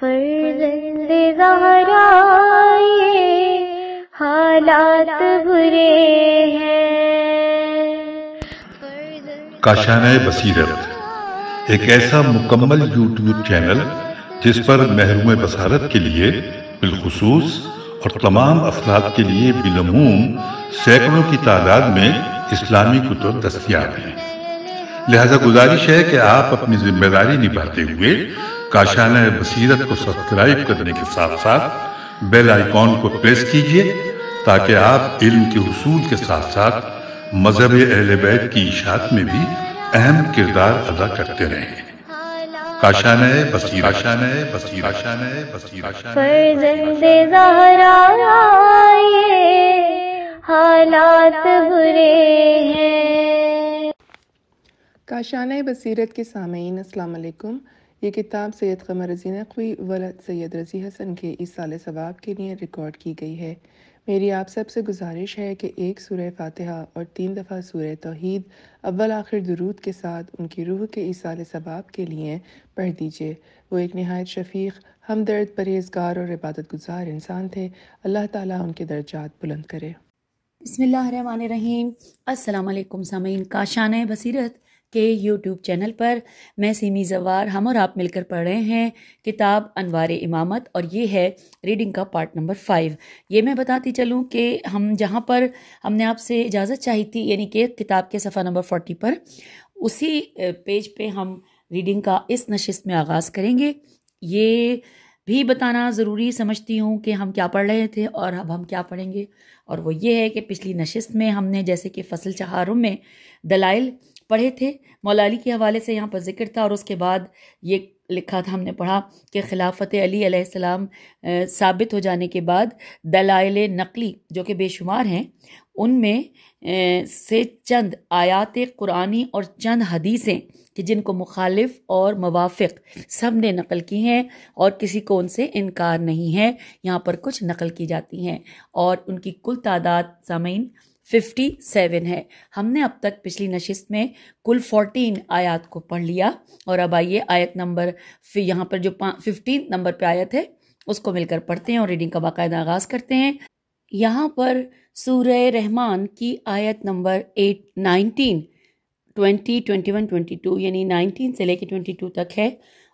فرزند زہرا یہ حالات برے ہیں۔ کاشانۂ بصیرت ایک ایسا مکمل یوٹیوب چینل جس پر محروم بصارت کے لیے بالخصوص اور تمام افراد کے لیے بالعموم سینکڑوں کی تعداد میں اسلامی کتب دستیاب ہیں۔ لہذا گزارش ہے کہ آپ اپنی ذمہ داری نبھاتے ہوئے کاشانۂ بصیرت کو سبسکرائب کرنے کے ساتھ ساتھ بیل آئیکن کو پریس کیجیے تاکہ آپ علم کے حصول کے ساتھ ساتھ مذہب اہل بیت کی اشاعت میں بھی اہم کردار ادا کرتے رہیں۔ کاشانۂ بصیرت، کاشانۂ بصیرت، کاشانۂ بصیرت۔ فرزند زہرا یہ حالات برے ہیں۔ کاشانۂ بصیرت کے سامعین السلام علیکم۔ یہ کتاب سید قمر رضی نقوی ولد سید رضی حسن کے ایصال ثواب کے لیے ریکارڈ کی گئی ہے۔ میری آپ سب سے گزارش ہے کہ ایک سورہ فاتحہ اور 3 دفعہ سورہ توحید اول آخر درود کے ساتھ ان کی روح کے ایصال ثواب کے لیے پڑھ دیجیے۔ وہ ایک نہایت شفیق، ہمدرد، پرہیزگار اور عبادت گزار انسان تھے۔ اللہ تعالیٰ ان کے درجات بلند کرے۔ بسم اللہ الرحمن الرحیم۔ السلام علیکم سامعین، کاشانۂ بصیرت کے یوٹیوب چینل پر میں سیمی زوار ہم اور آپ مل کر پڑھ رہے ہیں کتاب انوار امامت، اور یہ ہے ریڈنگ کا پارٹ نمبر 5۔ یہ میں بتاتی چلوں کہ ہم جہاں پر ہم نے آپ سے اجازت چاہی تھی، یعنی کہ کتاب کے صفحہ نمبر 40 پر، اسی پیج پہ ہم ریڈنگ کا اس نشست میں آغاز کریں گے۔ یہ بھی بتانا ضروری سمجھتی ہوں کہ ہم کیا پڑھ رہے تھے اور اب ہم کیا پڑھیں گے، اور وہ یہ ہے کہ پچھلی نشست میں ہم نے جیسے کہ فصل چہارم میں دلائل پڑھے تھے، مولا علی کے حوالے سے یہاں پر ذکر تھا، اور اس کے بعد یہ لکھا تھا، ہم نے پڑھا کہ خلافت علی علیہ السلام ثابت ہو جانے کے بعد دلائل نقلی جو کہ بے شمار ہیں، ان میں سے چند آیات قرآنی اور چند حدیثیں کہ جن کو مخالف اور موافق سب نے نقل کی ہیں اور کسی کو ان سے انکار نہیں ہے، یہاں پر کچھ نقل کی جاتی ہیں، اور ان کی کل تعداد سامعین 57 ہے۔ ہم نے اب تک پچھلی نشست میں کل 14 آیات کو پڑھ لیا، اور اب آئیے آیت نمبر یہاں پر جو 15 نمبر پہ آیت ہے اس کو مل کر پڑھتے ہیں اور ریڈنگ کا باقاعدہ آغاز کرتے ہیں۔ یہاں پر سورہ رحمان کی آیت نمبر 19، 20، 21، 22 یعنی 19 سے لے کے 22 تک ہے،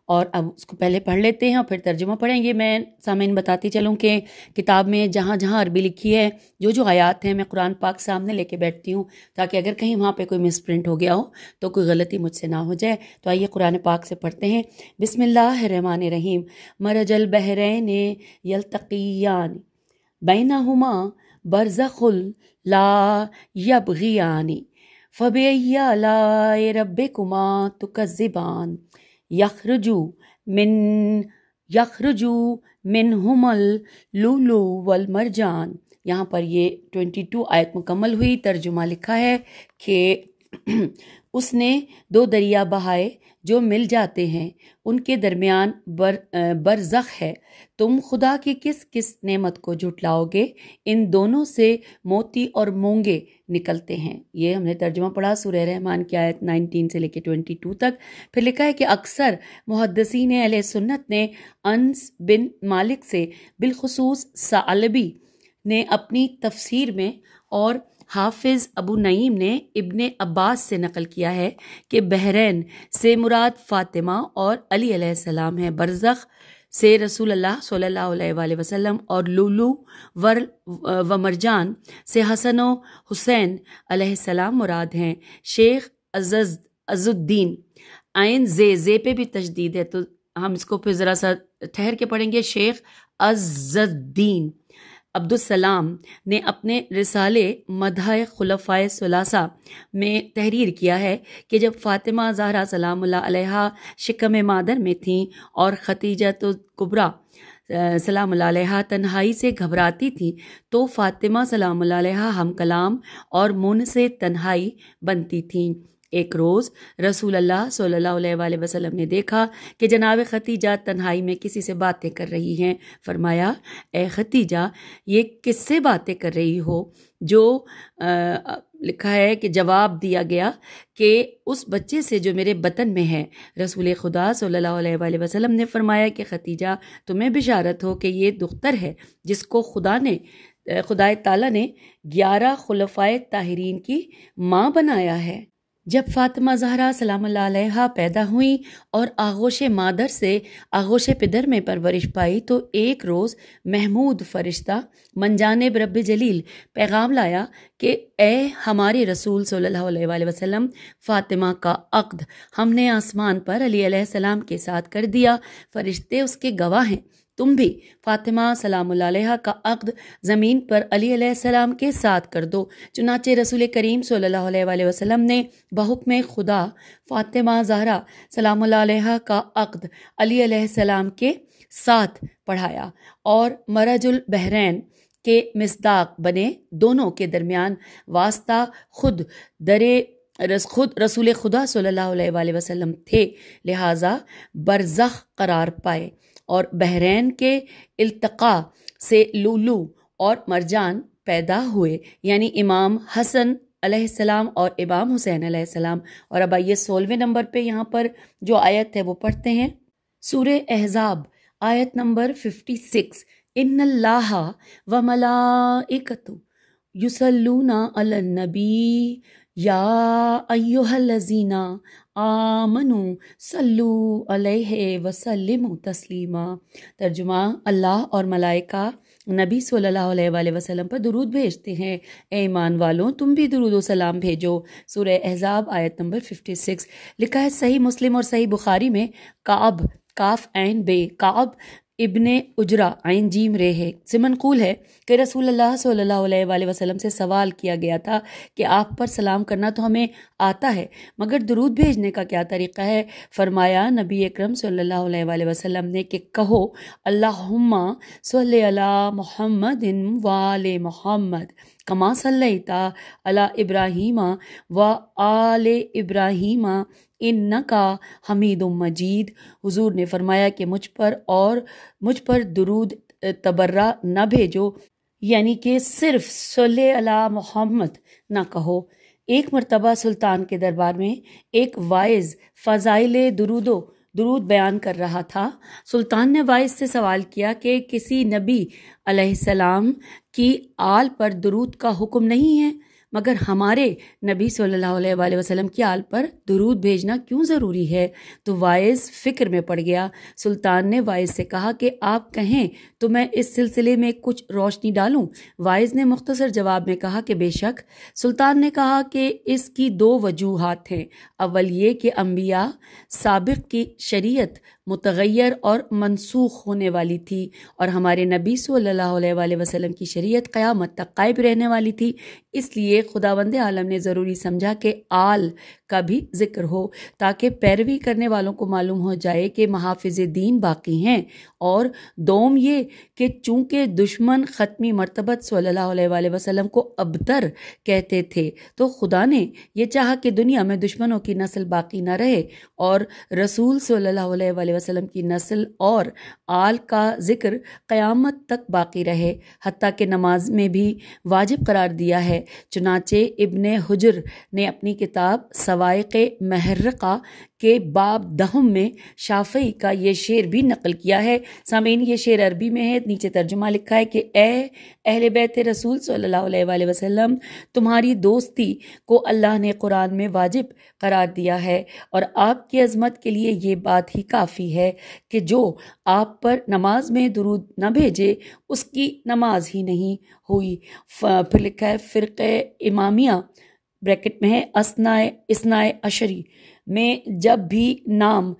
اور اب اس کو پہلے پڑھ لیتے ہیں اور پھر ترجمہ پڑھیں گے۔ میں سامعین بتاتی چلوں کہ کتاب میں جہاں جہاں عربی لکھی ہے، جو جو آیات ہیں، میں قرآن پاک سامنے لے کے بیٹھتی ہوں تاکہ اگر کہیں وہاں پہ کوئی مس پرنٹ ہو گیا ہو تو کوئی غلطی مجھ سے نہ ہو جائے۔ تو آئیے قرآن پاک سے پڑھتے ہیں۔ بسم اللہ الرحمن الرحیم۔ مرج البحرین یلتقیان بینہما برزخ لا یبغیان فبأی آلاء ربکما تکذبان یخرج منہما اللؤلؤ والمرجان۔ یہاں پر یہ 22 آیت مکمل ہوئی۔ ترجمہ لکھا ہے کہ اس نے 2 دریا بہائے جو مل جاتے ہیں، ان کے درمیان برزخ ہے، تم خدا کی کس کس نعمت کو جھٹلاؤ گے، ان دونوں سے موتی اور مونگے نکلتے ہیں۔ یہ ہم نے ترجمہ پڑھا سورہ رحمان کی آیت 19 سے لے کے 22 تک۔ پھر لکھا ہے کہ اکثر محدثین اہل سنت نے انس بن مالک سے، بالخصوص ثعلبی نے اپنی تفسیر میں، اور حافظ ابو نعیم نے ابن عباس سے نقل کیا ہے کہ بحرین سے مراد فاطمہ اور علی علیہ السلام ہے، برزخ سے رسول اللہ صلی اللہ علیہ وآلہ وسلم، اور لولو و مرجان سے حسن و حسین علیہ السلام مراد ہیں۔ شیخ عز الدین، عین زے پہ بھی تشدید ہے تو ہم اس کو پھر ذرا سا ٹھہر کے پڑھیں گے، شیخ عز الدین عبدالسلام نے اپنے رسالے مدح خلفائے ثلاثہ میں تحریر کیا ہے کہ جب فاطمہ زہرا سلام اللہ علیہا شکم مادر میں تھیں اور خدیجہ کبریٰ سلام اللہ علیہا تنہائی سے گھبراتی تھیں تو فاطمہ سلام اللہ علیہا ہم کلام اور من سے تنہائی بنتی تھیں۔ ایک روز رسول اللہ صلی اللہ علیہ وآلہ وسلم نے دیکھا کہ جناب ختیجہ تنہائی میں کسی سے باتیں کر رہی ہیں۔ فرمایا، اے ختیجہ، یہ کس سے باتیں کر رہی ہو؟ جو لکھا ہے کہ جواب دیا گیا کہ اس بچے سے جو میرے بطن میں ہے۔ رسول خدا صلی اللہ علیہ وآلہ وسلم نے فرمایا کہ ختیجہ، تمہیں بشارت ہو کہ یہ دختر ہے جس کو خدا تعالیٰ نے 11 خلفائے طاہرین کی ماں بنایا ہے۔ جب فاطمہ زہرا سلام اللہ علیہا پیدا ہوئیں اور آغوش مادر سے آغوش پدر میں پرورش پائی تو ایک روز محمود فرشتہ من جانب رب جلیل پیغام لایا کہ اے ہمارے رسول صلی اللہ علیہ وآلہ وسلم، فاطمہ کا عقد ہم نے آسمان پر علی علیہ السلام کے ساتھ کر دیا، فرشتے اس کے گواہ ہیں، تم بھی فاطمہ سلام اللہ علیہ کا عقد زمین پر علی علیہ السلام کے ساتھ کر دو۔ چنانچہ رسول کریم صلی اللہ علیہ وآلہ وسلم نے بحکم خدا فاطمہ زہرا سلام اللہ علیہ کا عقد علی علیہ السلام کے ساتھ پڑھایا اور مرج البحرین کے مصداق بنے۔ دونوں کے درمیان واسطہ خود رسول خدا صلی اللہ علیہ وآلہ وسلم تھے، لہٰذا برزخ قرار پائے، اور بحرین کے التقاء سے لولو اور مرجان پیدا ہوئے، یعنی امام حسن علیہ السلام اور امام حسین علیہ السلام۔ اور اب آئیے 16ویں نمبر پہ یہاں پر جو آیت ہے وہ پڑھتے ہیں۔ سورہ احزاب آیت نمبر 56، ان اللہ و ملائکتہ یصلون علی النبی یا ایھا الذین آمنوا صلو علیہ وسلموا تسلیما۔ ترجمہ، اللہ اور ملائکہ نبی صلی اللہ علیہ وآلہ وسلم پر درود بھیجتے ہیں، اے ایمان والوں تم بھی درود و سلام بھیجو۔ سورہ احزاب آیت نمبر 56۔ لکھا ہے صحیح مسلم اور صحیح بخاری میں، کعب کاف عین بے کعب ابن اجرا عین جیم رے ہے سے منقول ہے کہ رسول اللہ صلی اللہ علیہ وآلہ وسلم سے سوال کیا گیا تھا کہ آپ پر سلام کرنا تو ہمیں آتا ہے مگر درود بھیجنے کا کیا طریقہ ہے؟ فرمایا نبی اکرم صلی اللہ علیہ وآلہ وسلم نے کہ کہو اللہم صلی علی محمد وآل محمد کما صلیت علی ابراہیم و آل ابراہیم انکا حمید مجید۔ حضور نے فرمایا کہ مجھ پر درود تبرہ نہ بھیجو، یعنی کہ صرف صلی علی محمد نہ کہو۔ ایک مرتبہ سلطان کے دربار میں ایک واعظ فضائل درود بیان کر رہا تھا۔ سلطان نے واعظ سے سوال کیا کہ کسی نبی علیہ السلام کی آل پر درود کا حکم نہیں ہے، مگر ہمارے نبی صلی اللہ علیہ وآلہ وسلم کی آل پر درود بھیجنا کیوں ضروری ہے؟ تو واعظ فکر میں پڑ گیا۔ سلطان نے واعظ سے کہا کہ آپ کہیں تو میں اس سلسلے میں کچھ روشنی ڈالوں؟ واعظ نے مختصر جواب میں کہا کہ بے شک۔ سلطان نے کہا کہ اس کی 2 وجوہات ہیں۔ اول یہ کہ انبیاء سابق کی شریعت متغیر اور منسوخ ہونے والی تھی اور ہمارے نبی صلی اللہ علیہ وآلہ وسلم کی شریعت قیامت تک قائم رہنے والی تھی، اس لیے خداوند عالم نے ضروری سمجھا کہ آل کا بھی ذکر ہو تاکہ پیروی کرنے والوں کو معلوم ہو جائے کہ محافظ دین باقی ہیں۔ اور دوم یہ کہ چونکہ دشمن ختمی مرتبت صلی اللہ علیہ وآلہ وسلم کو ابتر کہتے تھے تو خدا نے یہ چاہا کہ دنیا میں دشمنوں کی نسل باقی نہ رہے اور رسول صلی اللہ علیہ وآلہ وسلم کی نسل اور آل کا ذکر قیامت تک باقی رہے، حتیٰ کہ نماز میں بھی واجب قرار دیا ہے۔ چنانچہ ابن حجر نے اپنی کتاب سوائق محرقہ کے باب 10 میں شافعی کا یہ شعر بھی نقل کیا ہے۔ سامعین، یہ شعر عربی میں ہے، نیچے ترجمہ لکھا ہے کہ اے اہل بیت رسول صلی اللہ علیہ وآلہ وسلم، تمہاری دوستی کو اللہ نے قرآن میں واجب قرار دیا ہے اور آپ کی عظمت کے لیے یہ بات ہی کافی ہے کہ جو آپ پر نماز میں درود نہ بھیجے اس کی نماز ہی نہیں ہوئی۔ پھر لکھا ہے فرقہ امامیہ بریکٹ میں ہے اثنائے عشری میں جب بھی نام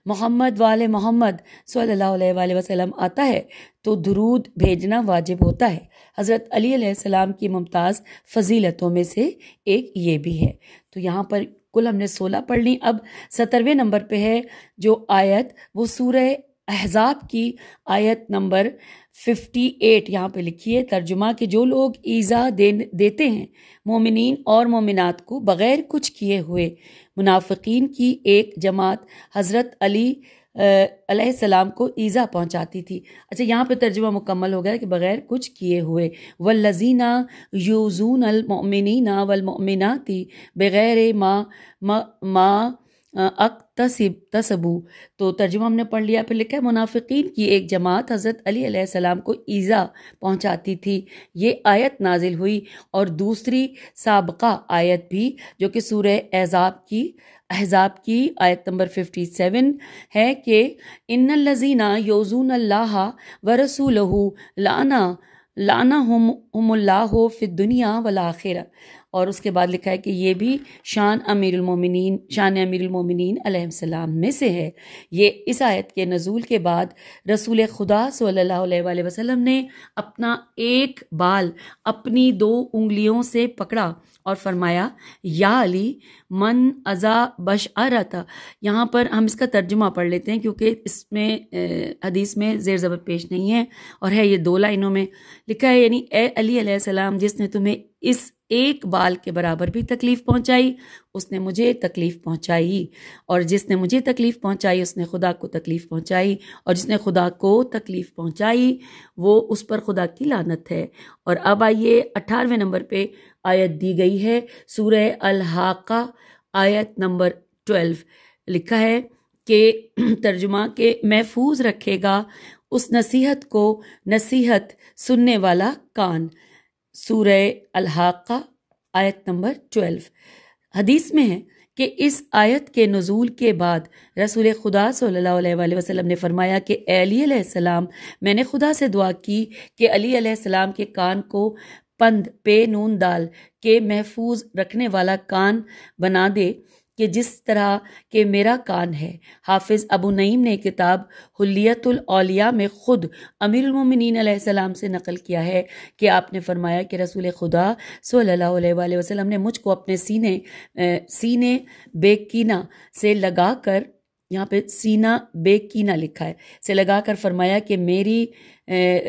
محمد والے محمد صلی اللہ علیہ وآلہ وسلم آتا ہے تو درود بھیجنا واجب ہوتا ہے۔ حضرت علی علیہ السلام کی ممتاز فضیلتوں میں سے ایک یہ بھی ہے۔ تو یہاں پر کل ہم نے 16 پڑھ لی۔ اب 17ویں نمبر پہ ہے جو آیت وہ سورہ احزاب کی آیت نمبر 58 یہاں پہ لکھی ہے ترجمہ کہ جو لوگ ایذا دیتے ہیں مومنین اور مومنات کو بغیر کچھ کیے ہوئے، منافقین کی ایک جماعت حضرت علی علیہ السلام کو ایذا پہنچاتی تھی۔ اچھا، یہاں پہ ترجمہ مکمل ہو گیا کہ بغیر کچھ کیے ہوئے، والذین یؤذون المؤمنین والمؤمنات بغیر ما اکتسبوا، تو ترجمہ ہم نے پڑھ لیا۔ پھر لکھا ہے منافقین کی ایک جماعت حضرت علی علیہ السلام کو ایذا پہنچاتی تھی، یہ آیت نازل ہوئی۔ اور دوسری سابقہ آیت بھی جو کہ سورہ احزاب کی آیت نمبر 57 ہے کہ ان الذین یؤذون اللہ ورسولہ لعنہم اللہ فی الدنیا والآخرہ، اور اس کے بعد لکھا ہے کہ یہ بھی شان امیر المومنین علیہ السلام میں سے ہے۔ یہ اس آیت کے نزول کے بعد رسول خدا صلی اللہ علیہ وآلہ وسلم نے اپنا ایک بال اپنی 2 انگلیوں سے پکڑا اور فرمایا یا علی من ازا بشعرت۔ یہاں پر ہم اس کا ترجمہ پڑھ لیتے ہیں کیونکہ اس میں حدیث میں زیر زبر پیش نہیں ہے، اور ہے یہ 2 لائنوں میں لکھا ہے، یعنی اے علی علیہ السلام، جس نے تمہیں اس ایک بال کے برابر بھی تکلیف پہنچائی اس نے مجھے تکلیف پہنچائی، اور جس نے مجھے تکلیف پہنچائی اس نے خدا کو تکلیف پہنچائی، اور جس نے خدا کو تکلیف پہنچائی وہ اس پر خدا کی لعنت ہے۔ اور اب آئیے 18ویں نمبر پہ آیت دی گئی ہے سورہ الحاقہ آیت نمبر 12، لکھا ہے کہ ترجمہ کہ محفوظ رکھے گا اس نصیحت کو نصیحت سننے والا کان، سورہ الحاقہ آیت نمبر 12۔ حدیث میں ہے کہ اس آیت کے نزول کے بعد رسول خدا صلی اللہ علیہ وآلہ وسلم نے فرمایا کہ اے علی علیہ السلام، میں نے خدا سے دعا کی کہ علی علیہ السلام کے کان کو پند پے نون دال کے محفوظ رکھنے والا کان بنا دے کہ جس طرح کہ میرا کان ہے۔ حافظ ابو نعیم نے کتاب حلیت الاولیاء میں خود امیر المومنین علیہ السلام سے نقل کیا ہے کہ آپ نے فرمایا کہ رسول خدا صلی اللہ علیہ وآلہ وسلم نے مجھ کو اپنے سینے بے کینہ سے لگا کر، یہاں پہ سینہ بے کینہ لکھا ہے، سے لگا کر فرمایا کہ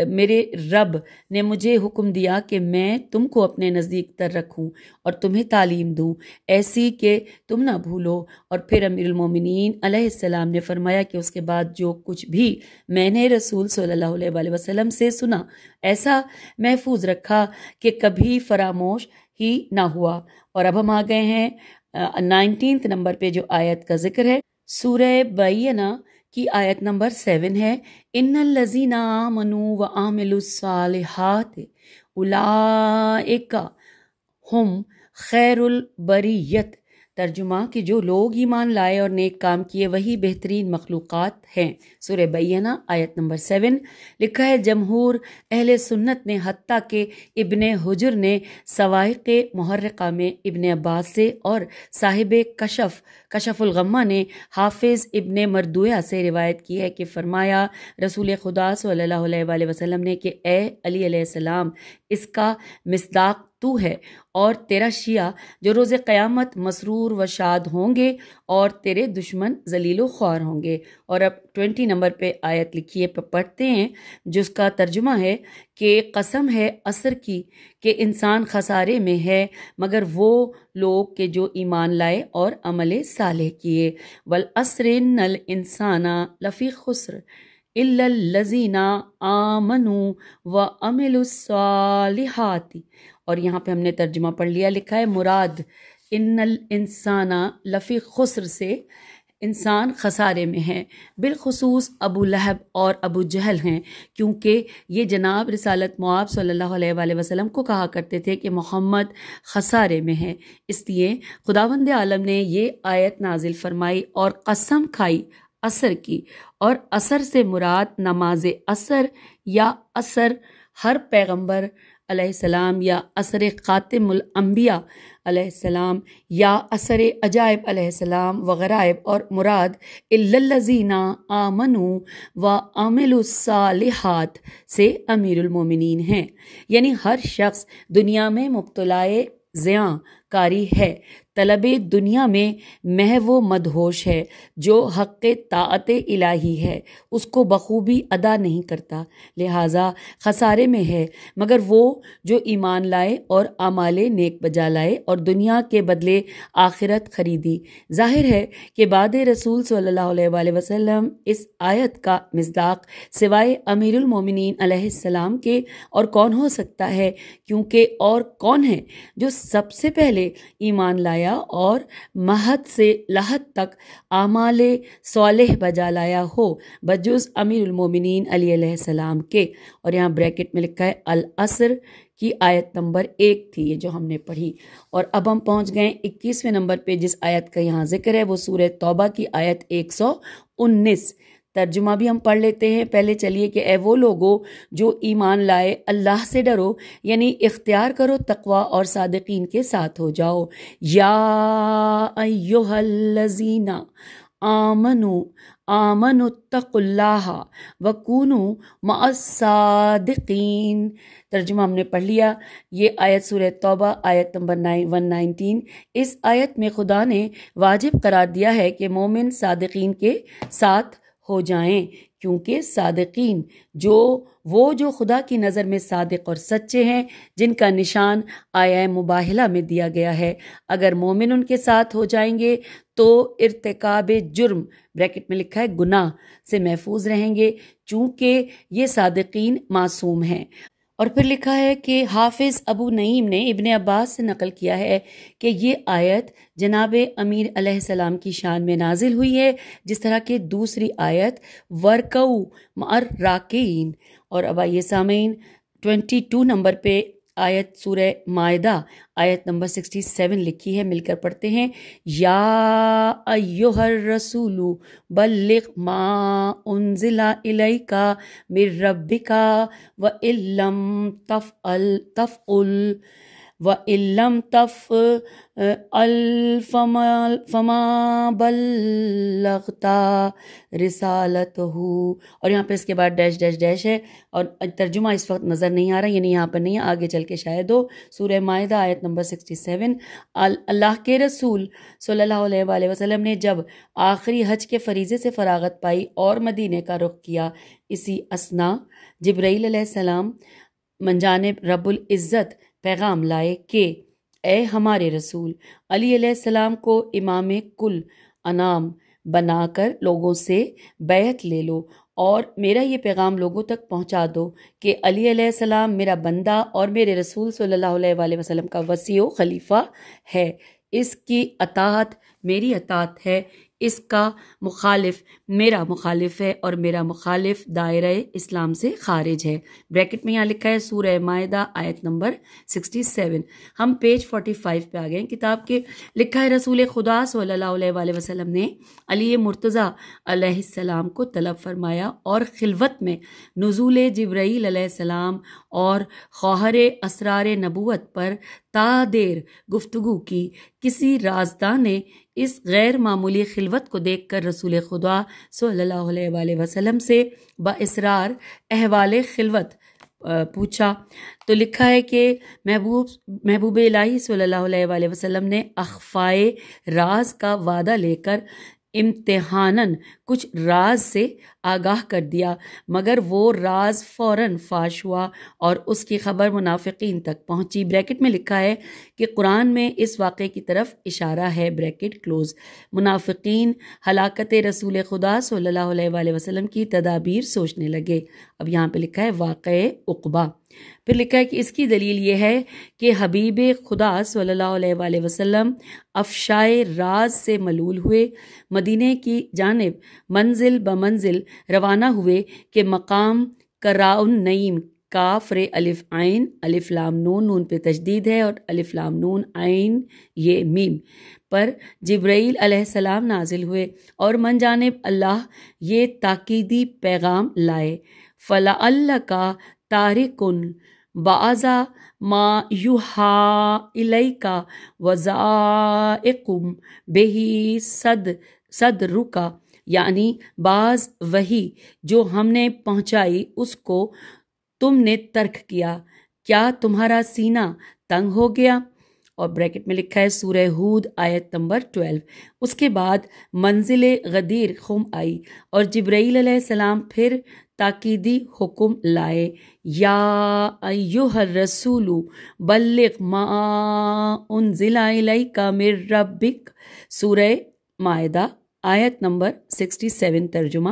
میرے رب نے مجھے حکم دیا کہ میں تم کو اپنے نزدیک تر رکھوں اور تمہیں تعلیم دوں ایسی کہ تم نہ بھولو۔ اور پھر امیر المومنین علیہ السلام نے فرمایا کہ اس کے بعد جو کچھ بھی میں نے رسول صلی اللہ علیہ وآلہ وسلم سے سنا ایسا محفوظ رکھا کہ کبھی فراموش ہی نہ ہوا۔ اور اب ہم آ گئے ہیں 19 نمبر پہ جو آیت کا ذکر ہے، سورہ بینہ کی آیت نمبر 7 ہے، ان الذین آمنوا وعملوا الصالحات اولئک ہم خیر البریت۔ ترجمہ کہ جو لوگ ایمان لائے اور نیک کام کیے وہی بہترین مخلوقات ہیں، سورہ بینہ آیت نمبر 7۔ لکھا ہے جمہور اہل سنت نے، حتیٰ کہ ابن حجر نے سوائق محرقہ میں ابن عباس سے اور صاحب کشف الغمہ نے حافظ ابن مردویہ سے روایت کی ہے کہ فرمایا رسول خدا صلی اللہ علیہ وآلہ وسلم نے کہ اے علی علیہ السلام، اس کا مصداق تو ہے اور تیرا شیعہ جو روز قیامت مسرور و شاد ہوں گے اور تیرے دشمن ذلیل و خوار ہوں گے۔ اور اب 20 نمبر پہ آیت لکھی ہے، پڑھتے ہیں، جس کا ترجمہ ہے کہ قسم ہے عصر کی کہ انسان خسارے میں ہے مگر وہ لوگ کہ جو ایمان لائے اور عمل صالح کیے، والعصر ان الانسان لفی خسر الا الذین آمنوا وعملوا الصالحات۔ اور یہاں پہ ہم نے ترجمہ پڑھ لیا، لکھا ہے مراد ان الانسان لفی خسر سے انسان خسارے میں ہے، بالخصوص ابو لہب اور ابو جہل ہیں، کیونکہ یہ جناب رسالت مآب صلی اللہ علیہ وآلہ وسلم کو کہا کرتے تھے کہ محمد خسارے میں ہے۔ اس لیے خداوند عالم نے یہ آیت نازل فرمائی اور قسم کھائی عصر کی، اور عصر سے مراد نماز عصر یا عصر ہر پیغمبر علیہ السلام یا عصر خاتم الانبیاء علیہ السلام یا عصر عجائب علیہ السلام وغرائب، اور مراد الا الذین آمنوا وعملوا الصالحات سے امیر المومنین ہیں، یعنی ہر شخص دنیا میں مبتلائے زیاں کاری ہے، طلب دنیا میں محو و مدہوش ہے، جو حق طاعت الہی ہے اس کو بخوبی ادا نہیں کرتا، لہٰذا خسارے میں ہے، مگر وہ جو ایمان لائے اور اعمال نیک بجا لائے اور دنیا کے بدلے آخرت خریدی۔ ظاہر ہے کہ بعد رسول صلی اللہ علیہ وآلہ وسلم اس آیت کا مصداق سوائے امیر المومنین علیہ السلام کے اور کون ہو سکتا ہے، کیونکہ اور کون ہے جو سب سے پہلے ایمان لایا اور مہد سے لحد تک اعمال صالح بجا لایا ہو بجز امیر المومنین علی علیہ السلام کے۔ اور یہاں بریکٹ میں لکھا ہے العصر کی آیت نمبر 1 تھی یہ جو ہم نے پڑھی، اور اب ہم پہنچ گئے 21ویں نمبر پہ جس آیت کا یہاں ذکر ہے وہ سورہ توبہ کی آیت 119۔ ترجمہ بھی ہم پڑھ لیتے ہیں پہلے۔ چلیے کہ اے وہ لوگو جو ایمان لائے اللہ سے ڈرو، یعنی اختیار کرو تقوی اور صادقین کے ساتھ ہو جاؤ۔ یا ایہا الذین آمنوا اتقوا اللہ وکونوا مع الصادقین۔ ترجمہ ہم نے پڑھ لیا۔ یہ آیت سورہ توبہ آیت نمبر 119۔ اس آیت میں خدا نے واجب قرار دیا ہے کہ مومن صادقین کے ساتھ ہو جائیں، کیونکہ صادقین جو خدا کی نظر میں صادق اور سچے ہیں، جن کا نشان آیہ مباہلہ میں دیا گیا ہے، اگر مومن ان کے ساتھ ہو جائیں گے تو ارتکاب جرم بریکٹ میں لکھا ہے گناہ سے محفوظ رہیں گے، چونکہ یہ صادقین معصوم ہیں۔ اور پھر لکھا ہے کہ حافظ ابو نعیم نے ابن عباس سے نقل کیا ہے کہ یہ آیت جناب امیر علیہ السلام کی شان میں نازل ہوئی ہے، جس طرح کہ دوسری آیت ورکعوا مع الراکعین۔ اور اب آئیے سامعین 22 نمبر پہ آیت سورہ مائدہ آیت نمبر 67 لکھی ہے، مل کر پڑھتے ہیں۔ یا ایہا الرسول بلغ ما انزل الیک من ربک وإن لم تفعل فما بلغت رسالتہ۔ اور یہاں پہ اس کے بعد ڈیش ڈیش ڈیش ہے، اور ترجمہ اس وقت نظر نہیں آ رہا، یعنی یہاں پر نہیں ہے، آگے چل کے شاید ہو۔ سورہ مائدہ آیت نمبر 67۔ اللہ کے رسول صلی اللہ علیہ وآلہ وسلم نے جب آخری حج کے فریضے سے فراغت پائی اور مدینے کا رخ کیا، اسی اثنا جبرائیل علیہ السلام من جانب رب العزت پیغام لائے کہ اے ہمارے رسول، علی علیہ السلام کو امام کل انام بنا کر لوگوں سے بیعت لے لو، اور میرا یہ پیغام لوگوں تک پہنچا دو کہ علی علیہ السلام میرا بندہ اور میرے رسول صلی اللہ علیہ وآلہ وسلم کا وصی و خلیفہ ہے، اس کی اطاعت میری اطاعت ہے، اس کا مخالف میرا مخالف ہے، اور میرا مخالف دائرہ اسلام سے خارج ہے۔ بریکٹ میں یہاں لکھا ہے سورہ مائدہ آیت نمبر 67۔ ہم پیج 45 پہ آ گئے ہیں کتاب کے۔ لکھا ہے رسول خدا صلی اللہ علیہ وآلہ وسلم نے علی مرتضیٰ علیہ السلام کو طلب فرمایا اور خلوت میں نزول جبرائیل علیہ السلام اور خواہر اسرار نبوت پر تا دیر گفتگو کی۔ کسی رازداں نے اس غیر معمولی خلوت کو دیکھ کر رسول خدا صلی اللہ علیہ وآلہ وسلم سے با احوال خلوت پوچھا، تو لکھا ہے کہ محبوب الہی صلی اللہ علیہ وآلہ وسلم نے اخفائے راز کا وعدہ لے کر امتحاناً کچھ راز سے آگاہ کر دیا، مگر وہ راز فوراً فاش ہوا اور اس کی خبر منافقین تک پہنچی۔ بریکٹ میں لکھا ہے کہ قرآن میں اس واقعے کی طرف اشارہ ہے، بریکٹ کلوز۔ منافقین ہلاکت رسول خدا صلی اللہ علیہ وآلہ وسلم کی تدابیر سوچنے لگے۔ اب یہاں پہ لکھا ہے واقعہ عقبہ۔ پھر لکھا ہے کہ اس کی دلیل یہ ہے کہ حبیب خدا صلی اللہ علیہ وآلہ وسلم افشائے راز سے ملول ہوئے، مدینے کی جانب منزل بمنزل روانہ ہوئے کہ مقام کراؤن نعیم کاف رے الف عین الف لام نون، نون پہ تشدید ہے، اور الف لام نون عین یہ میم پر جبرائیل علیہ السلام نازل ہوئے اور من جانب اللہ یہ تاکیدی پیغام لائے، فَلَعَلَّكَ تَارِكٌ بَعْضَ مَا يُوحَىٰ إِلَيْكَ وَضَائِقٌ بِهِ صَدْرُكَ، یعنی بعض وحی جو ہم نے پہنچائی اس کو تم نے ترک کیا، کیا تمہارا سینہ تنگ ہو گیا؟ اور بریکٹ میں لکھا ہے سورہ ہود آیت نمبر 12۔ اس کے بعد منزل غدیر خم آئی اور جبرائیل علیہ السلام پھر تاکیدی حکم لائے، یا ایھا الرسول بلغ ما انزل الیک من ربک، سورہ مائدہ آیت نمبر 67 ترجمہ،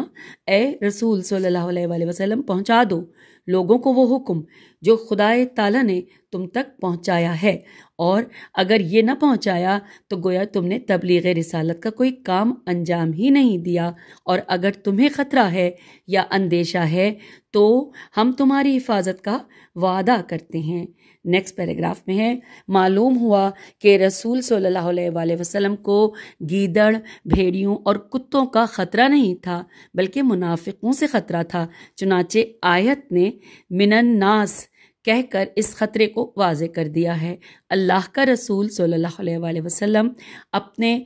اے رسول صلی اللہ علیہ وآلہ وسلم پہنچا دو لوگوں کو وہ حکم جو خدائے تعالیٰ نے تم تک پہنچایا ہے، اور اگر یہ نہ پہنچایا تو گویا تم نے تبلیغ رسالت کا کوئی کام انجام ہی نہیں دیا، اور اگر تمہیں خطرہ ہے یا اندیشہ ہے تو ہم تمہاری حفاظت کا وعدہ کرتے ہیں۔ نیکسٹ پیراگراف میں ہے، معلوم ہوا کہ رسول صلی اللہ علیہ وآلہ وسلم کو گیدڑ، بھیڑیوں اور کتوں کا خطرہ نہیں تھا بلکہ منافقوں سے خطرہ تھا، چنانچہ آیت نے من الناس کہہ کر اس خطرے کو واضح کر دیا ہے۔ اللہ کا رسول صلی اللہ علیہ وآلہ وسلم اپنے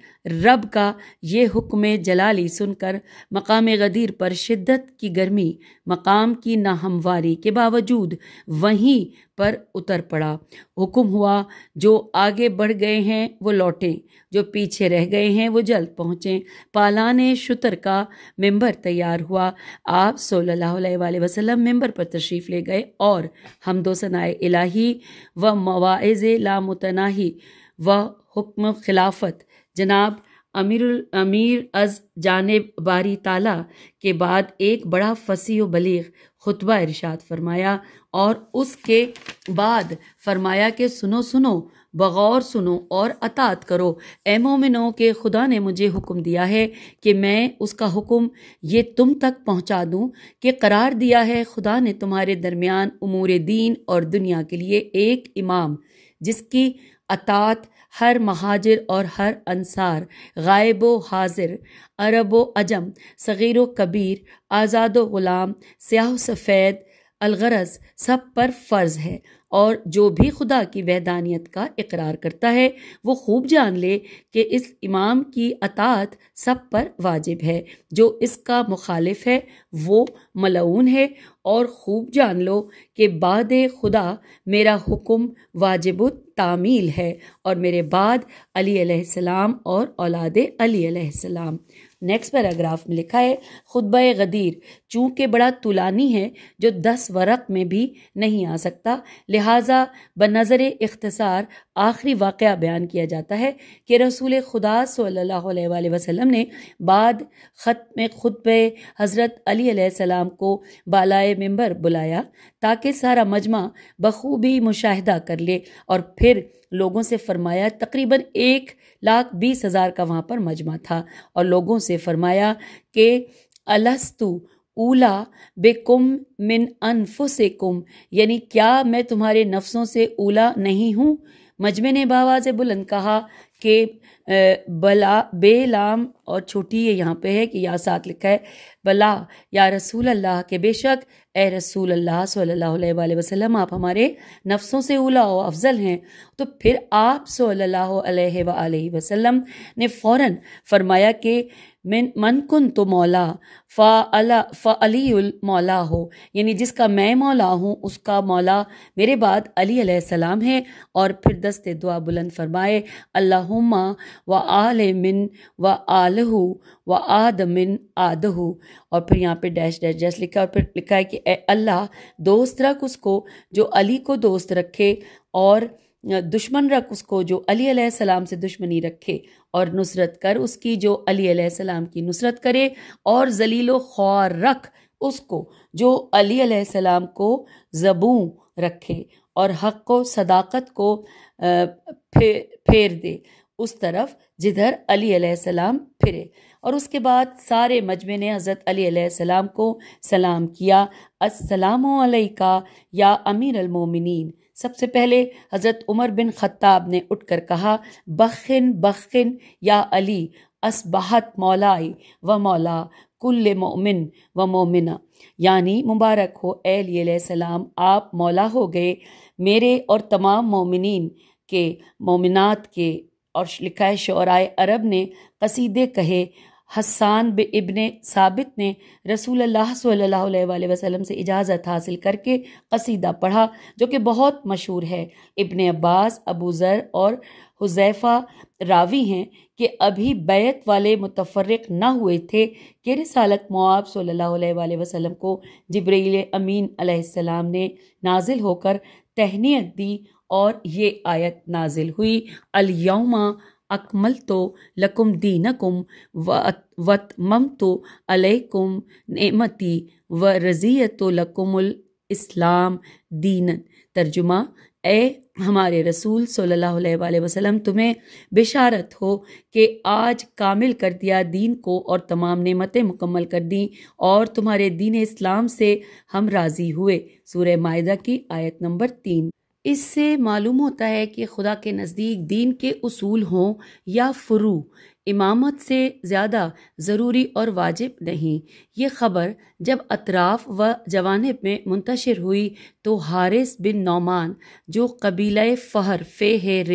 رب کا یہ حکم جلالی سن کر مقام غدیر پر شدت کی گرمی، مقام کی ناہمواری کے باوجود وہیں پر اتر پڑا۔ حکم ہوا جو آگے بڑھ گئے ہیں وہ لوٹیں، جو پیچھے رہ گئے ہیں وہ جلد پہنچیں۔ پالان شتر کا ممبر تیار ہوا، آپ صلی اللہ علیہ وآلہ وسلم ممبر پر تشریف لے گئے اور حمد و ثنائے الہی و مواعظ لامتناہی و حکم خلافت جناب امیر از جانب باری تعالیٰ کے بعد ایک بڑا فصیح و بلیغ خطبہ ارشاد فرمایا، اور اس کے بعد فرمایا کہ سنو سنو، بغور سنو اور اطاعت کرو، اے مومنو کہ خدا نے مجھے حکم دیا ہے کہ میں اس کا حکم یہ تم تک پہنچا دوں کہ قرار دیا ہے خدا نے تمہارے درمیان امور دین اور دنیا کے لیے ایک امام، جس کی اطاعت ہر مہاجر اور ہر انصار، غائب و حاضر، عرب و عجم، صغیر و کبیر، آزاد و غلام، سیاہ و سفید، الغرض سب پر فرض ہے، اور جو بھی خدا کی وحدانیت کا اقرار کرتا ہے وہ خوب جان لے کہ اس امام کی اطاعت سب پر واجب ہے، جو اس کا مخالف ہے وہ ملعون ہے، اور خوب جان لو کہ بعد خدا میرا حکم واجب التعمیل ہے، اور میرے بعد علی علیہ السلام اور اولاد علی علیہ السلام۔ نیکسٹ پیراگراف میں لکھا ہے، خطبہ غدیر چونکہ بڑا طولانی ہے جو 10 ورق میں بھی نہیں آ سکتا، لہٰذا بنظر اختصار آخری واقعہ بیان کیا جاتا ہے کہ رسول خدا صلی اللہ علیہ وآلہ وسلم نے بعد ختم خطبہ حضرت علی علیہ السلام کو بالائے ممبر بلایا تاکہ سارا مجمع بخوبی مشاہدہ کر لے، اور پھر لوگوں سے فرمایا، تقریباً 1,20,000 کا وہاں پر مجمع تھا، اور لوگوں سے فرمایا کہ الستو اولا بکم من انفسکم، یعنی کیا میں تمہارے نفسوں سے اولا نہیں ہوں؟ مجمع نے بآواز بلند کہا کہ بلا، بے لام اور چھوٹی ہے یہاں پہ ہے کہ یا ساتھ لکھا ہے بلا یا رسول اللہ، کہ بے شک اے رسول اللہ صلی اللہ علیہ وآلہ وسلم آپ ہمارے نفسوں سے اولا و افضل ہیں۔ تو پھر آپ صلی اللہ علیہ وآلہ وسلم نے فوراً فرمایا کہ من کن تو مولا فعلی المولا ہو، یعنی جس کا میں مولا ہوں اس کا مولا میرے بعد علی علیہ السلام ہے، اور پھر دست دعا بلند فرمائے، اللہم و آل من و آلہ و آد من آدہ، اور پھر یہاں پہ ڈیش ڈیش ڈیش لکھا، اور پھر لکھا ہے کہ اے اللہ دوست رکھ اس کو جو علی کو دوست رکھے، اور دشمن رکھ اس کو جو علی علیہ السلام سے دشمنی رکھے، اور نصرت کر اس کی جو علی علیہ السلام کی نصرت کرے، اور ذلیل و خوار رکھ اس کو جو علی علیہ السلام کو زبوں رکھے، اور حق و صداقت کو پھیر دے اس طرف جدھر علی علیہ السلام پھرے۔ اور اس کے بعد سارے مجمع نے حضرت علی علیہ السلام کو سلام کیا، السلام علیکہ یا امیر المومنین۔ سب سے پہلے حضرت عمر بن خطاب نے اٹھ کر کہا، بخن بخن یا علی، اصبحت مولائی و مولا کل مومن و مومنہ، یعنی مبارک ہو اے علی علیہ السلام، آپ مولا ہو گئے میرے اور تمام مومنین کے، مومنات کے۔ اور لکھا ہے شعرائے عرب نے قصیدے کہے، حسان ابن ثابت نے رسول اللہ صلی اللہ علیہ وسلم سے اجازت حاصل کر کے قصیدہ پڑھا جو کہ بہت مشہور ہے۔ ابن عباس، ابو ذر اور حذیفہ راوی ہیں کہ ابھی بیعت والے متفرق نہ ہوئے تھے کہ رسالت مآب صلی اللہ علیہ وسلم کو جبرائیل امین علیہ السلام نے نازل ہو کر تہنیت دی اور یہ آیت نازل ہوئی، الیوم اکملت لکم دینکم واتممت علیکم نعمتی ورضیت لکم الاسلام دینا۔ ترجمہ: اے ہمارے رسول صلی اللہ علیہ وسلم، تمہیں بشارت ہو کہ آج کامل کر دیا دین کو اور تمام نعمتیں مکمل کر دیں اور تمہارے دین اسلام سے ہم راضی ہوئے۔ سورہ مائدہ کی آیت نمبر 3۔ اس سے معلوم ہوتا ہے کہ خدا کے نزدیک دین کے اصول ہوں یا فروع، امامت سے زیادہ ضروری اور واجب نہیں۔ یہ خبر جب اطراف و جوانب میں منتشر ہوئی تو حارث بن نعمان جو قبیلہ فہر فہر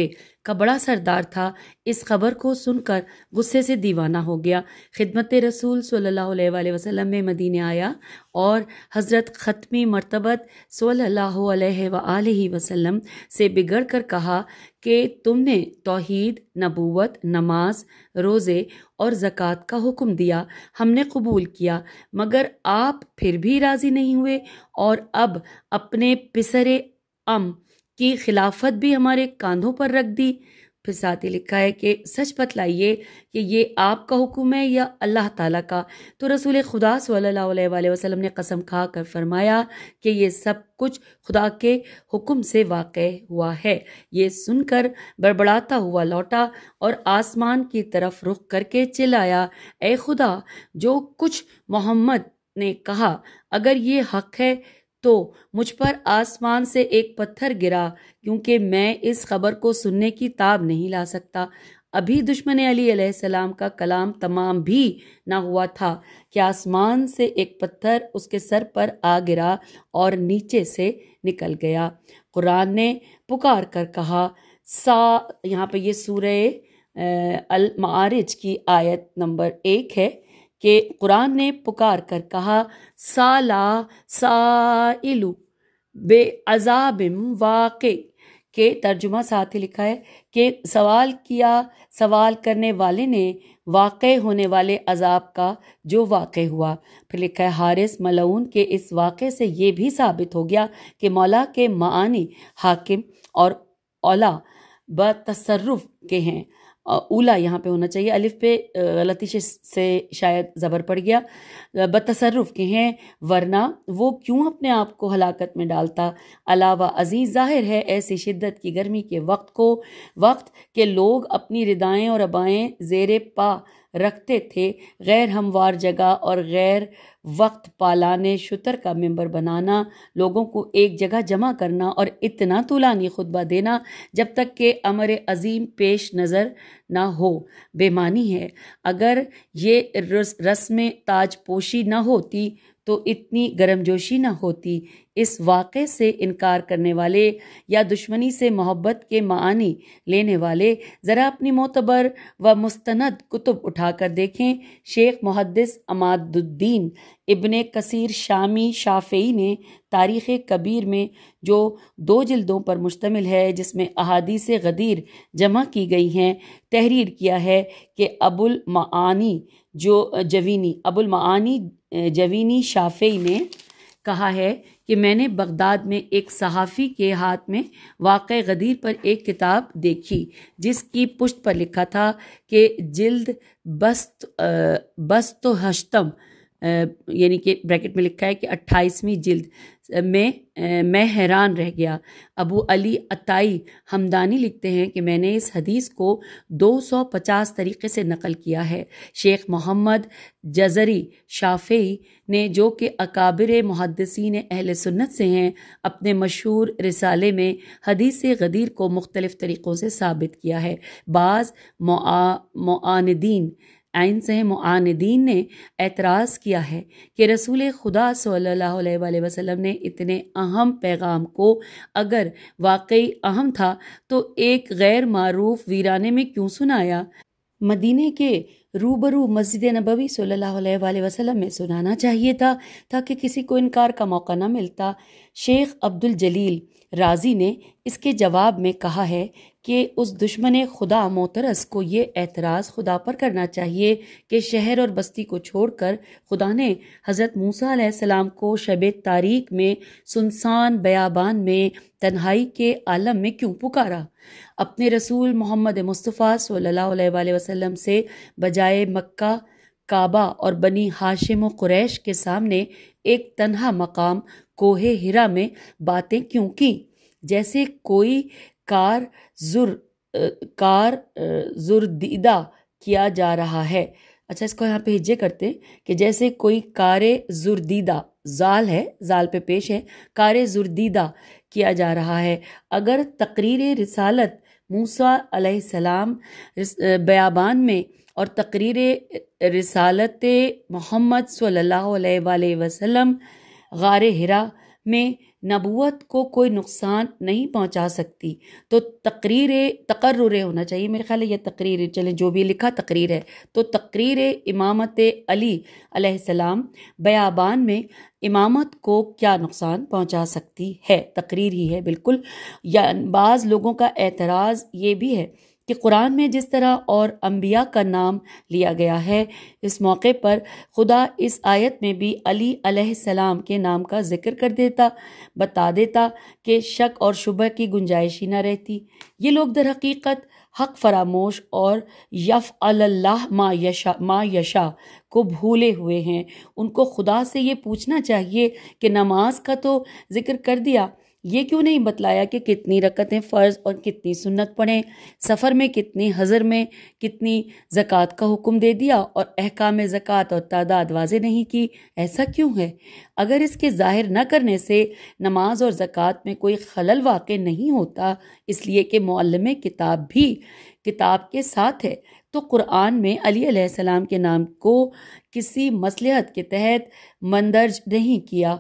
کا بڑا سردار تھا، اس خبر کو سن کر غصے سے دیوانہ ہو گیا۔ خدمت رسول صلی اللہ علیہ وسلم میں مدینے آیا اور حضرت ختمی مرتبت صلی اللہ علیہ وآلہ وسلم سے بگڑ کر کہا کہ تم نے توحید، نبوت، نماز، روزے اور زکوٰۃ کا حکم دیا، ہم نے قبول کیا، مگر آپ پھر بھی راضی نہیں ہوئے اور اب اپنے پسر ام کی خلافت بھی ہمارے کاندھوں پر رکھ دی۔ پھر ساتھ ہی لکھا ہے کہ سچ بتلائیے کہ یہ آپ کا حکم ہے یا اللہ تعالیٰ کا؟ تو رسول خدا صلی اللہ علیہ وسلم نے قسم کھا کر فرمایا کہ یہ سب کچھ خدا کے حکم سے واقع ہوا ہے۔ یہ سن کر بڑبڑاتا ہوا لوٹا اور آسمان کی طرف رخ کر کے چلایا، اے خدا، جو کچھ محمد نے کہا اگر یہ حق ہے تو مجھ پر آسمان سے ایک پتھر گرا، کیونکہ میں اس خبر کو سننے کی تاب نہیں لا سکتا۔ ابھی دشمن علی علیہ السلام کا کلام تمام بھی نہ ہوا تھا کہ آسمان سے ایک پتھر اس کے سر پر آ گرا اور نیچے سے نکل گیا۔ قرآن نے پکار کر کہا، یہاں پہ یہ سورہ المعارج کی آیت نمبر 1 ہے کہ قرآن نے پکار کر کہا، سالا سائلو بے عذاب واقع، کہ ترجمہ ساتھ ہی لکھا ہے کہ سوال کیا سوال کرنے والے نے واقع ہونے والے عذاب کا جو واقع ہوا۔ پھر لکھا ہے حارث ملعون کے اس واقعے سے یہ بھی ثابت ہو گیا کہ مولا کے معانی حاکم اور اولا بتصرف کے ہیں۔ اولا یہاں پہ ہونا چاہیے، الف پہ غلطی سے شاید زبر پڑ گیا، بتصرف کے ہیں، ورنہ وہ کیوں اپنے آپ کو ہلاکت میں ڈالتا۔ علاوہ عزیز ظاہر ہے ایسی شدت کی گرمی کے وقت کہ لوگ اپنی ردائیں اور ابائیں زیر پا رکھتے تھے، غیر ہموار جگہ اور غیر وقت پالانے شتر کا ممبر بنانا، لوگوں کو ایک جگہ جمع کرنا اور اتنا طولانی خطبہ دینا جب تک کہ امر عظیم پیش نظر نہ ہو، بے معنی ہے۔ اگر یہ رسم تاج پوشی نہ ہوتی تو اتنی گرم جوشی نہ ہوتی۔ اس واقعے سے انکار کرنے والے یا دشمنی سے محبت کے معانی لینے والے ذرا اپنی معتبر و مستند کتب اٹھا کر دیکھیں۔ شیخ محدث عماد الدین ابن کثیر شامی شافعی نے تاریخ کبیر میں جو 2 جلدوں پر مشتمل ہے، جس میں احادیث غدیر جمع کی گئی ہیں، تحریر کیا ہے کہ ابو المعانی جوینی شافعی نے کہا ہے کہ میں نے بغداد میں ایک صحافی کے ہاتھ میں واقع غدیر پر ایک کتاب دیکھی جس کی پشت پر لکھا تھا کہ جلد بست و ہشتم، یعنی کہ بریکٹ میں لکھا ہے کہ 28ویں جلد میں حیران رہ گیا۔ ابو علی عطائی ہمدانی لکھتے ہیں کہ میں نے اس حدیث کو 250 طریقے سے نقل کیا ہے۔ شیخ محمد جزری شافعی نے، جو کہ اکابر محدثین اہل سنت سے ہیں، اپنے مشہور رسالے میں حدیث غدیر کو مختلف طریقوں سے ثابت کیا ہے۔ بعض معاندین نے اعتراض کیا ہے کہ رسول خدا صلی اللہ علیہ وسلم نے اتنے اہم پیغام کو اگر واقعی اہم تھا تو ایک غیر معروف ویرانے میں کیوں سنایا؟ مدینے کے روبرو مسجد نبوی صلی اللہ علیہ وآلہ وسلم میں سنانا چاہیے تھا تاکہ کسی کو انکار کا موقع نہ ملتا۔ شیخ عبد الجلیل رازی نے اس کے جواب میں کہا ہے کہ اس دشمن خدا معترض کو یہ اعتراض خدا پر کرنا چاہیے کہ شہر اور بستی کو چھوڑ کر خدا نے حضرت موسیٰ علیہ السلام کو شب تاریک میں سنسان بیابان میں تنہائی کے عالم میں کیوں پکارا۔ اپنے رسول محمد مصطفیٰ صلی اللہ علیہ وآلہ وسلم سے بجائے مکہ، کعبہ اور بنی ہاشم و قریش کے سامنے ایک تنہا مقام کوہ ہرا میں باتیں کیوں کیں؟ جیسے کوئی کار زردیدہ کیا جا رہا ہے۔ اچھا، اس کو یہاں پہ ہجے کرتے کہ جیسے کوئی کار زردیدہ، زال ہے، زال پہ پیش ہے، کار زردیدہ کیا جا رہا ہے۔ اگر تقریر رسالت موسیٰ علیہ السلام بیابان میں اور تقریر رسالت محمد صلی اللہ علیہ وآلہ وسلم غار ہرا میں نبوت کو کوئی نقصان نہیں پہنچا سکتی تو تقرر ہونا چاہیے، میرے خیال ہے یہ تقریر، چلیں جو بھی لکھا تقریر ہے، تو تقریر امامت علی علیہ السلام بیابان میں امامت کو کیا نقصان پہنچا سکتی ہے؟ تقریر ہی ہے بالکل۔ یا بعض لوگوں کا اعتراض یہ بھی ہے کہ قرآن میں جس طرح اور انبیاء کا نام لیا گیا ہے، اس موقع پر خدا اس آیت میں بھی علی علیہ السلام کے نام کا ذکر کر دیتا، بتا دیتا کہ شک اور شبہ کی گنجائش ہی نہ رہتی۔ یہ لوگ در حقیقت حق فراموش اور یفعل اللہ ما یشاء کو بھولے ہوئے ہیں۔ ان کو خدا سے یہ پوچھنا چاہیے کہ نماز کا تو ذکر کر دیا، یہ کیوں نہیں بتلایا کہ کتنی رکعتیں فرض اور کتنی سنت پڑھیں، سفر میں کتنی، حضر میں کتنی، زکوٰۃ کا حکم دے دیا اور احکام زکوٰۃ اور تعداد واضح نہیں کی؟ ایسا کیوں ہے؟ اگر اس کے ظاہر نہ کرنے سے نماز اور زکوٰۃ میں کوئی خلل واقع نہیں ہوتا، اس لیے کہ معلم کتاب بھی کتاب کے ساتھ ہے، تو قرآن میں علی علیہ السلام کے نام کو کسی مصلحت کے تحت مندرج نہیں کیا،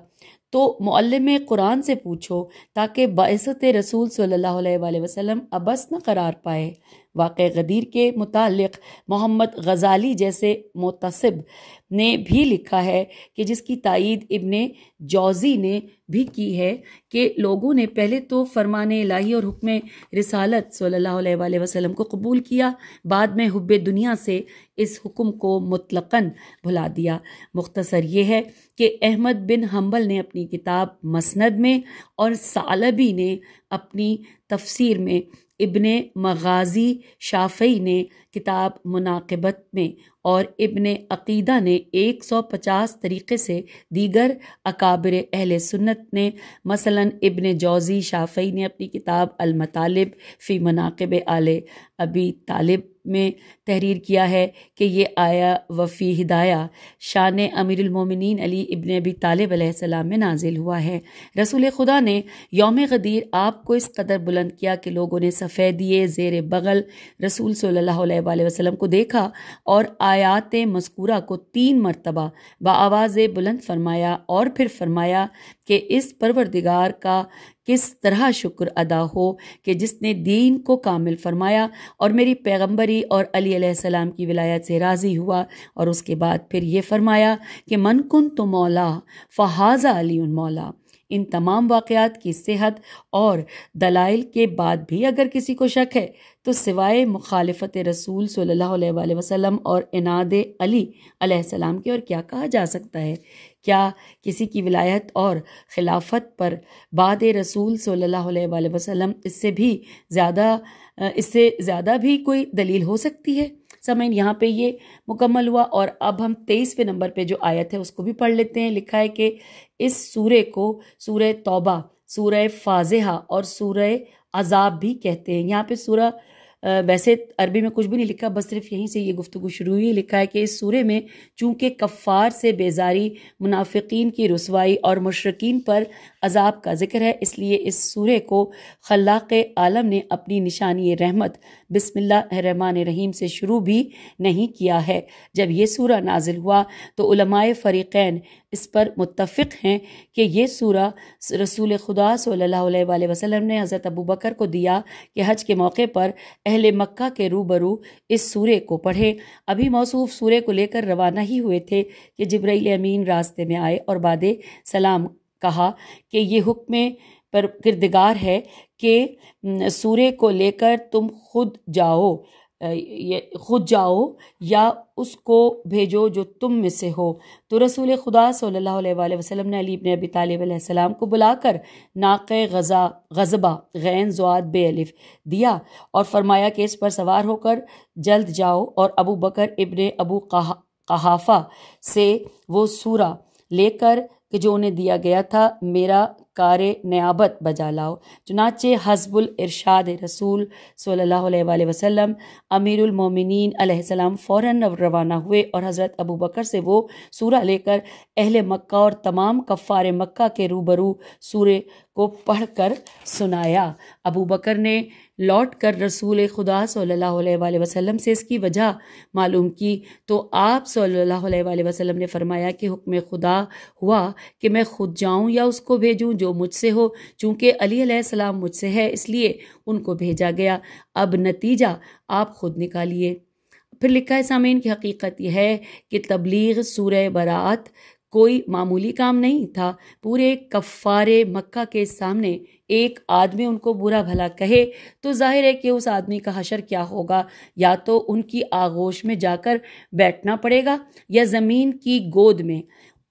تو معلم قرآن سے پوچھو تاکہ بعثت رسول صلی اللہ علیہ وآلہ وسلم ابس نہ قرار پائے۔ واقع غدیر کے متعلق محمد غزالی جیسے متصب نے بھی لکھا ہے کہ جس کی تائید ابن جوزی نے بھی کی ہے کہ لوگوں نے پہلے تو فرمان الہی اور حکم رسالت صلی اللہ علیہ وآلہ وسلم کو قبول کیا، بعد میں حب دنیا سے اس حکم کو مطلقاً بھلا دیا۔ مختصر یہ ہے کہ احمد بن حنبل نے اپنی کتاب مسند میں اور ثعلبی نے اپنی تفسیر میں، ابن مغازی شافعی نے کتاب مناقبت میں اور ابن عقیدہ نے 150 طریقے سے، دیگر اکابر اہل سنت نے مثلا ابن جوزی شافعی نے اپنی کتاب المطالب فی مناقب آل ابی طالب میں تحریر کیا ہے کہ یہ آیا وفی ہدایہ شان امیر المومنین علی ابن ابی طالب علیہ السلام میں نازل ہوا ہے۔ رسول خدا نے یوم غدیر آپ کو اس قدر بلند کیا کہ لوگوں نے سفیدیے زیر بغل رسول صلی اللہ علیہ وآلہ وسلم کو دیکھا اور آیات مذکورہ کو 3 مرتبہ بآواز بلند فرمایا اور پھر فرمایا کہ اس پروردگار کا کس طرح شکر ادا ہو کہ جس نے دین کو کامل فرمایا اور میری پیغمبری اور علی علیہ السلام کی ولایت سے راضی ہوا، اور اس کے بعد پھر یہ فرمایا کہ من کنت مولا فہذا علی مولا۔ ان تمام واقعات کی صحت اور دلائل کے بعد بھی اگر کسی کو شک ہے تو سوائے مخالفت رسول صلی اللہ علیہ وآلہ وسلم اور عناد علی علیہ السلام کے اور کیا کہا جا سکتا ہے؟ کیا کسی کی ولایت اور خلافت پر بعد رسول صلی اللہ علیہ وآلہ وسلم اس سے زیادہ بھی کوئی دلیل ہو سکتی ہے؟ سامعین، یہاں پہ یہ مکمل ہوا، اور اب ہم 23ویں نمبر پہ جو آیت ہے اس کو بھی پڑھ لیتے ہیں۔ لکھا ہے کہ اس سورے کو سورہ توبہ، سورہ فاضحہ اور سورہ عذاب بھی کہتے ہیں۔ یہاں پہ سورہ ویسے عربی میں کچھ بھی نہیں لکھا، بس صرف یہیں سے یہ گفتگو شروع ہوئی۔ لکھا ہے کہ اس سورے میں چونکہ کفار سے بیزاری، منافقین کی رسوائی اور مشرکین پر عذاب کا ذکر ہے، اس لیے اس سورے کو خلاق عالم نے اپنی نشانی رحمت بسم اللہ الرحمن الرحیم سے شروع بھی نہیں کیا ہے۔ جب یہ سورہ نازل ہوا تو علماء فریقین اس پر متفق ہیں کہ یہ سورہ رسول خدا صلی اللہ علیہ وآلہ وسلم نے حضرت ابو بکر کو دیا کہ حج کے موقع پر اہل مکہ کے روبرو اس سورے کو پڑھے۔ ابھی موصوف سورے کو لے کر روانہ ہی ہوئے تھے کہ جبرائیل امین راستے میں آئے اور بعد سلام کہا کہ یہ حکم پر کردگار ہے کہ سورے کو لے کر تم خود جاؤ یا اس کو بھیجو جو تم میں سے ہو۔ تو رسول خدا صلی اللہ علیہ وآلہ وسلم نے علی بن ابی طالب علیہ السلام کو بلا کر ناقہ غضبہ غین ضاد بے الف دیا اور فرمایا کہ اس پر سوار ہو کر جلد جاؤ اور ابو بکر ابن ابو قحافہ سے وہ سورہ لے کر کہ جو انہیں دیا گیا تھا میرا کار نیابت بجا لاؤ۔ چنانچہ حزب الارشاد رسول صلی اللہ علیہ وآلہ وسلم امیر المومنین علیہ السلام فوراً روانہ ہوئے اور حضرت ابو بکر سے وہ سورہ لے کر اہل مکہ اور تمام کفار مکہ کے روبرو سورے کو پڑھ کر سنایا۔ ابو بکر نے لوٹ کر رسول خدا صلی اللہ علیہ وآلہ وسلم سے اس کی وجہ معلوم کی تو آپ صلی اللہ علیہ وآلہ وسلم نے فرمایا کہ حکم خدا ہوا کہ میں خود جاؤں یا اس کو بھیجوں جو مجھ سے ہو، چونکہ علی علیہ السلام مجھ سے ہے اس لیے ان کو بھیجا گیا، اب نتیجہ آپ خود نکالیے۔ پھر لکھا ہے سامعین کی حقیقت یہ ہے کہ تبلیغ سورہ براءت کوئی معمولی کام نہیں تھا۔ پورے کفار مکہ کے سامنے ایک آدمی ان کو برا بھلا کہے تو ظاہر ہے کہ اس آدمی کا حشر کیا ہوگا، یا تو ان کی آغوش میں جا کر بیٹھنا پڑے گا یا زمین کی گود میں۔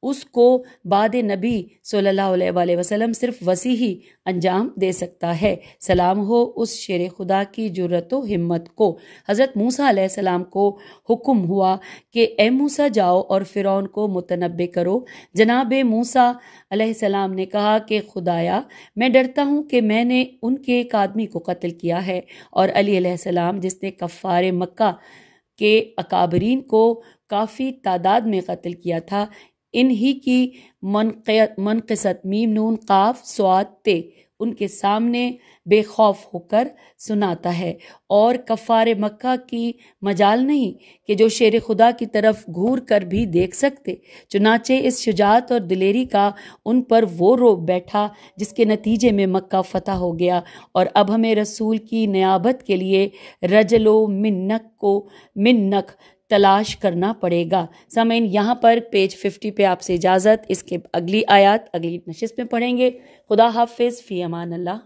اس کو بعد نبی صلی اللہ علیہ وآلہ وسلم صرف وسیع ہی انجام دے سکتا ہے۔ سلام ہو اس شیر خدا کی جرت و ہمت کو۔ حضرت موسیٰ علیہ السلام کو حکم ہوا کہ اے موسیٰ جاؤ اور فرعون کو متنبع کرو۔ جناب موسیٰ علیہ السلام نے کہا کہ خدایا میں ڈرتا ہوں کہ میں نے ان کے ایک آدمی کو قتل کیا ہے، اور علی علیہ السلام جس نے کفار مکہ کے اکابرین کو کافی تعداد میں قتل کیا تھا، انہی کی منقصت میم نون قاف صاد تے ان کے سامنے بے خوف ہو کر سناتا ہے، اور کفار مکہ کی مجال نہیں کہ جو شیر خدا کی طرف گھور کر بھی دیکھ سکتے۔ چنانچہ اس شجاعت اور دلیری کا ان پر وہ رعب بیٹھا جس کے نتیجے میں مکہ فتح ہو گیا، اور اب ہمیں رسول کی نیابت کے لیے رجل و منک تلاش کرنا پڑے گا۔ سامعین یہاں پر پیج 50 پہ آپ سے اجازت، اس کے اگلی آیات اگلی نشست میں پڑھیں گے۔ خدا حافظ، فی امان اللہ۔